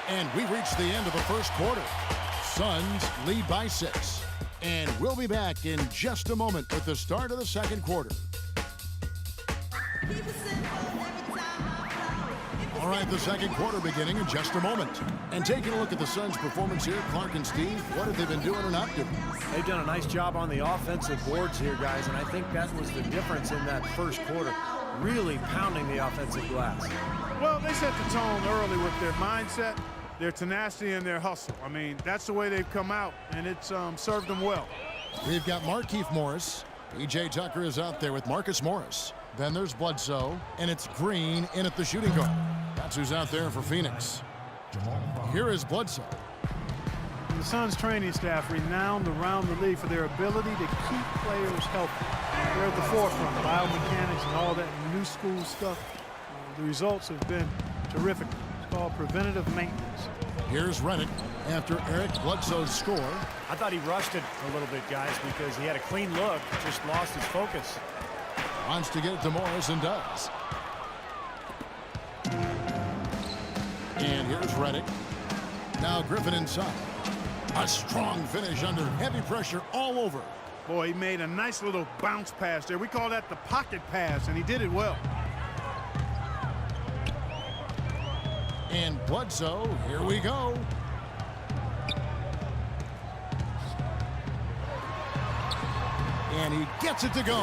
And we reached the end of the first quarter. Suns lead by 6. And we'll be back in just a moment with the start of the second quarter. All right, the second quarter beginning in just a moment. And taking a look at the Suns' performance here, Clark and Steve, what have they been doing or not doing? They've done a nice job on the offensive boards here, guys, and I think that was the difference in that first quarter, really pounding the offensive glass. Well, they set the tone early with their mindset, their tenacity, and their hustle. I mean, that's the way they've come out, and it's served them well. We've got Markieff Morris. P.J. Tucker is out there with Marcus Morris. Then there's Bledsoe, and it's Green in at the shooting guard. That's who's out there for Phoenix. Here is Bledsoe. The Suns training staff renowned around the league for their ability to keep players healthy. They're at the forefront, biomechanics and all that new school stuff. The results have been terrific. It's called preventative maintenance. Here's Redick after Eric Bledsoe's score. I thought he rushed it a little bit, guys, because he had a clean look, just lost his focus. Wants to get it to Morris and does. And here's Redick. Now Griffin inside. A strong finish under heavy pressure all over. Boy, he made a nice little bounce pass there. We call that the pocket pass, and he did it well. And Bledsoe, here we go. And he gets it to go.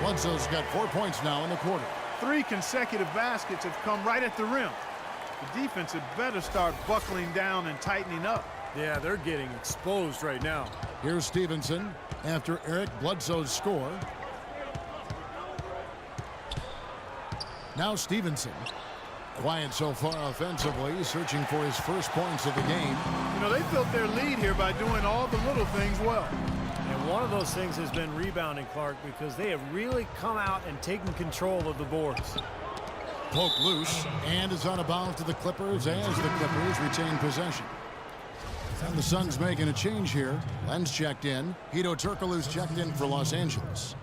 Bledsoe's got 4 points now in the quarter. 3 consecutive baskets have come right at the rim. The defense had better start buckling down and tightening up. Yeah, they're getting exposed right now. Here's Stevenson after Eric Bledsoe's score. Now Stevenson. Quiet so far offensively, searching for his first points of the game. You know, they built their lead here by doing all the little things well. And one of those things has been rebounding, Clark, because they have really come out and taken control of the boards. Poke loose and is on a bounce to the Clippers as the Clippers retain possession. And the Suns making a change here. Lenz checked in. Hedo Turkoglu's checked in for Los Angeles.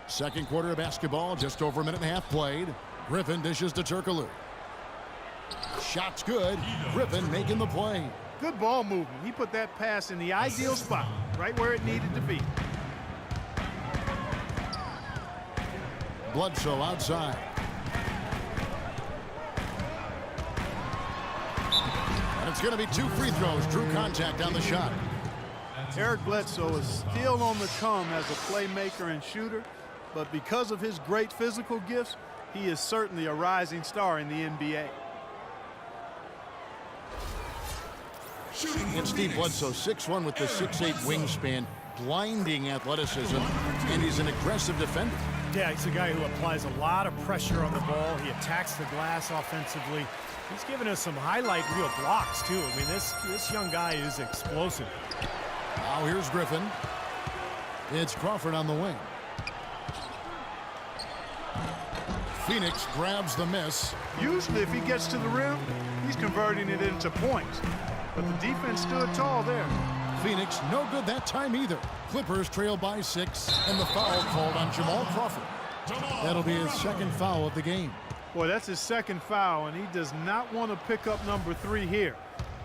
Second quarter of basketball, just over a minute and a half played. Griffin dishes to Turkoglu. Shot's good. Griffin making the play. Good ball movement. He put that pass in the ideal spot, right where it needed to be. Bledsoe outside. And it's going to be 2 free throws. Drew contact on the shot. Eric Bledsoe is still on the come as a playmaker and shooter, but because of his great physical gifts, he is certainly a rising star in the NBA. And Steve Bledsoe, 6'1" with the 6'8" wingspan, blinding athleticism, and he's an aggressive defender. Yeah, he's a guy who applies a lot of pressure on the ball. He attacks the glass offensively. He's given us some highlight reel blocks, too. I mean, this young guy is explosive. Now here's Griffin. It's Crawford on the wing. Phoenix grabs the miss. Usually if he gets to the rim, he's converting it into points. But the defense stood tall there. Phoenix no good that time either. Clippers trail by 6, and the foul called on Jamal Crawford. That'll be his second foul of the game. Boy, that's his second foul, and he does not want to pick up number 3 here.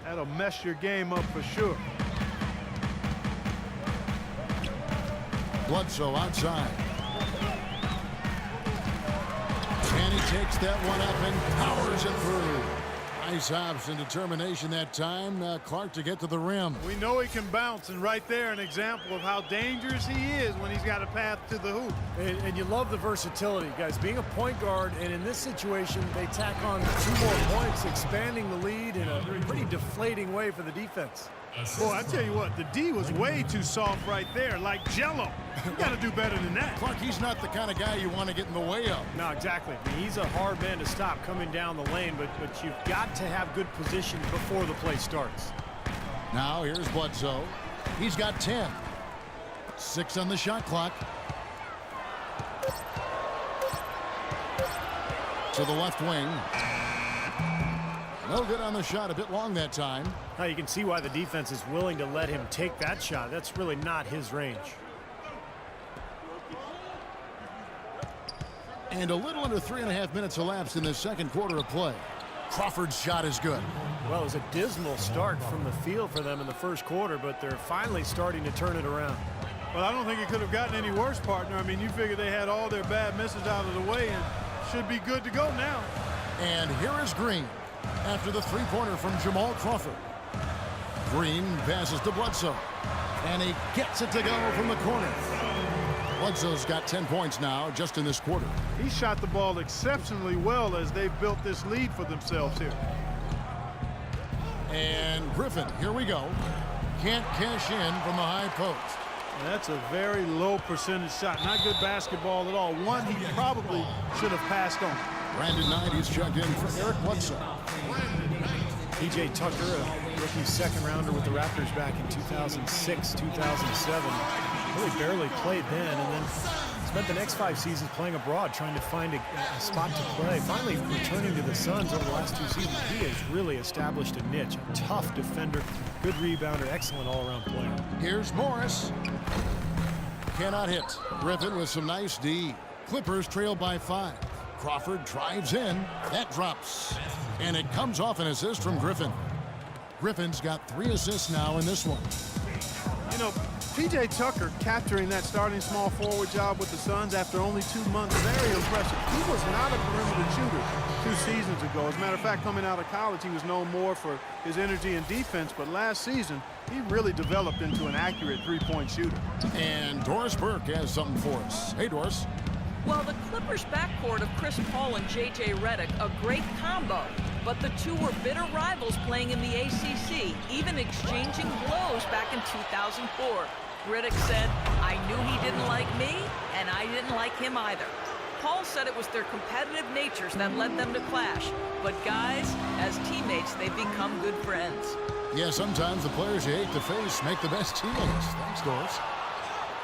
That'll mess your game up for sure. Bledsoe outside. And he takes that one up and powers it through. Nice hops and determination that time. Clark to get to the rim. We know he can bounce, and right there an example of how dangerous he is when he's got a path to the hoop. And you love the versatility, guys. Being a point guard, and in this situation, they tack on 2 more points, expanding the lead in a pretty deflating way for the defense. Boy, I tell you what, the D was way too soft right there, like Jell-O. You got to do better than that. Clark, he's not the kind of guy you want to get in the way of. No, exactly. I mean, he's a hard man to stop coming down the lane, but you've got to have good position before the play starts. Now here's Bledsoe. He's got 10. 6 on the shot clock. To the left wing. No good on the shot, a bit long that time. Now you can see why the defense is willing to let him take that shot. That's really not his range. And a little under 3.5 minutes elapsed in the second quarter of play. Crawford's shot is good. Well, it was a dismal start from the field for them in the first quarter, but they're finally starting to turn it around. Well, I don't think it could have gotten any worse, partner. I mean, you figure they had all their bad misses out of the way and should be good to go now. And here is Green after the three-pointer from Jamal Crawford. Green passes to Bledsoe, and he gets it to go from the corner. Bledsoe's got 10 points now just in this quarter. He shot the ball exceptionally well as they've built this lead for themselves here. And Griffin, here we go. Can't cash in from the high post. And that's a very low percentage shot. Not good basketball at all. One he probably should have passed on. Brandon Knight is checked in for Eric Bledsoe. P.J. Tucker, a rookie second-rounder with the Raptors back in 2006, 2007. Really barely played then, and then spent the next 5 seasons playing abroad, trying to find a spot to play. Finally returning to the Suns over the last 2 seasons. He has really established a niche. A tough defender, good rebounder, excellent all-around player. Here's Morris. Cannot hit. Griffin with some nice D. Clippers trail by 5. Crawford drives in. That drops. And it comes off an assist from Griffin. Griffin's got 3 assists now in this one. You know, P.J. Tucker capturing that starting small forward job with the Suns after only 2 months, very impressive. He was not a perimeter shooter 2 seasons ago. As a matter of fact, coming out of college, he was known more for his energy and defense, but last season, he really developed into an accurate three-point shooter. And Doris Burke has something for us. Hey, Doris. Well, the Clippers' backcourt of Chris Paul and J.J. Redick, a great combo. But the two were bitter rivals playing in the ACC, even exchanging blows back in 2004. Redick said, "I knew he didn't like me, and I didn't like him either." Paul said it was their competitive natures that led them to clash. But guys, as teammates, they've become good friends. Yeah, sometimes the players you hate to face make the best teammates. Thanks, Doris.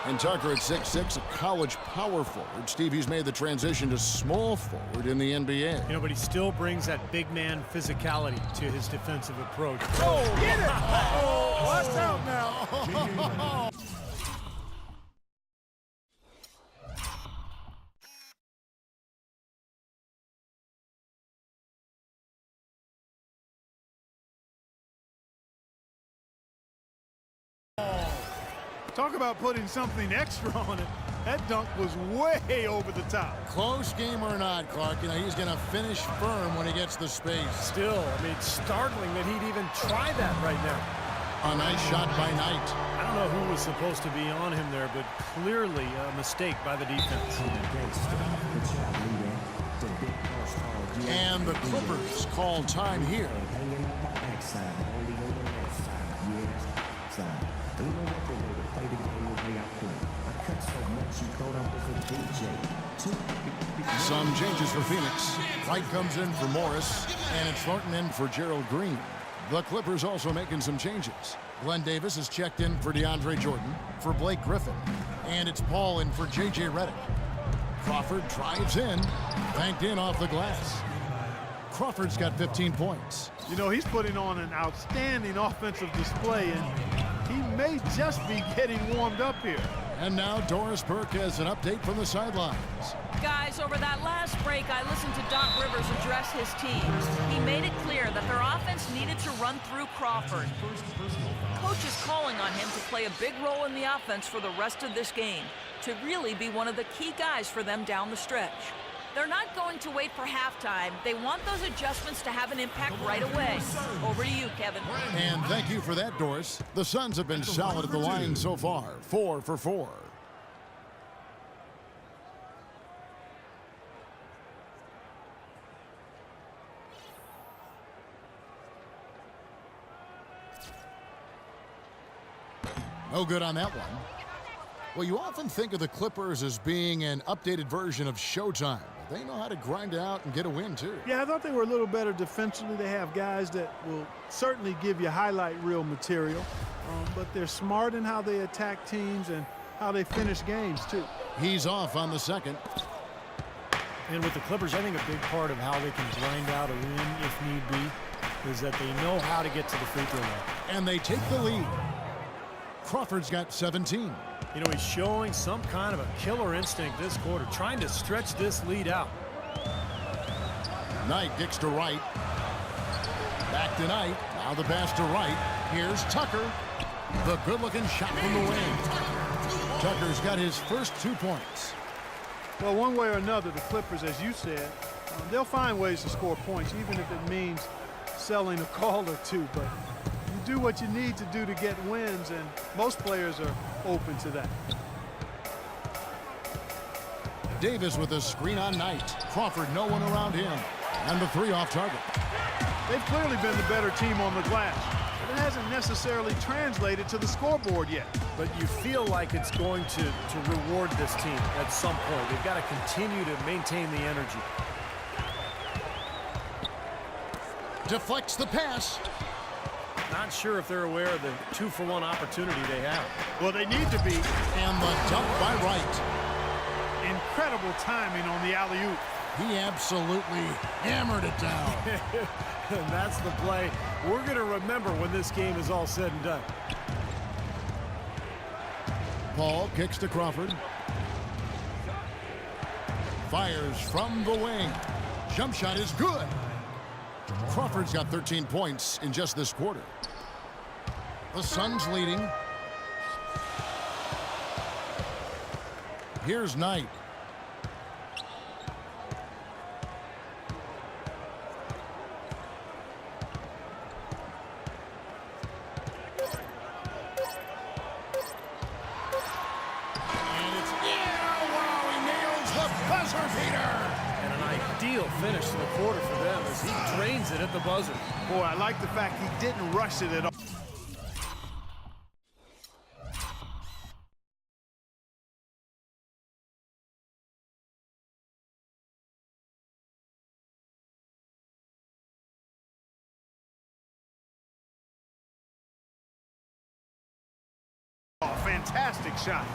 And Tucker at 6'6", a college power forward. Steve, he's made the transition to small forward in the NBA. You know, but he still brings that big man physicality to his defensive approach. Oh, get it! Oh, watch out now! Talk about putting something extra on it. That dunk was way over the top. Close game or not, Clark, you know, he's going to finish firm when he gets the space. Still, I mean, it's startling that he'd even try that right now. A nice shot by Knight. I don't know who was supposed to be on him there, but clearly a mistake by the defense. And the Clippers call time here. Some changes for Phoenix. White comes in for Morris, and it's Thornton in for Gerald Green. The Clippers also making some changes. Glenn Davis is checked in for DeAndre Jordan, for Blake Griffin, and it's Paul in for J.J. Redick. Crawford drives in, banked in off the glass. Crawford's got 15 points. You know, he's putting on an outstanding offensive display, and he may just be getting warmed up here. And now Doris Burke has an update from the sidelines. Guys, over that last break, I listened to Doc Rivers address his team. He made it clear that their offense needed to run through Crawford. Coach is calling on him to play a big role in the offense for the rest of this game, to really be one of the key guys for them down the stretch. They're not going to wait for halftime. They want those adjustments to have an impact right away. Over to you, Kevin. And thank you for that, Doris. The Suns have been solid at the line so far, 4 for 4. No good on that one. Well, you often think of the Clippers as being an updated version of Showtime. They know how to grind it out and get a win, too. Yeah, I thought they were a little better defensively. They have guys that will certainly give you highlight reel material, but they're smart in how they attack teams and how they finish games, too. He's off on the second. And with the Clippers, I think a big part of how they can grind out a win, if need be, is that they know how to get to the free throw line. And they take the lead. Crawford's got 17. You know, he's showing some kind of a killer instinct this quarter, trying to stretch this lead out. Knight kicks to right. Back to Knight. Now the pass to right. Here's Tucker. The good-looking shot from the wing. Tucker's got his first 2 points. Well, one way or another, the Clippers, as you said, they'll find ways to score points, even if it means selling a call or two. But you do what you need to do to get wins, and most players are open to that. Davis with a screen on Knight. Crawford, no one around him. And the 3 off target. They've clearly been the better team on the glass, but it hasn't necessarily translated to the scoreboard yet. But you feel like it's going to reward this team at some point. They've got to continue to maintain the energy. Deflects the pass. Not sure if they're aware of the 2-for-1 opportunity they have. Well, they need to be. And the dunk by Wright. Incredible timing on the alley-oop. He absolutely hammered it down. And that's the play we're going to remember when this game is all said and done. Paul kicks to Crawford. Fires from the wing. Jump shot is good. Crawford's got 13 points in just this quarter. The Suns leading. Here's Knight. And an ideal finish to the quarter for them as he drains it at the buzzer. Boy, I like the fact he didn't rush it at all. Fantastic shot.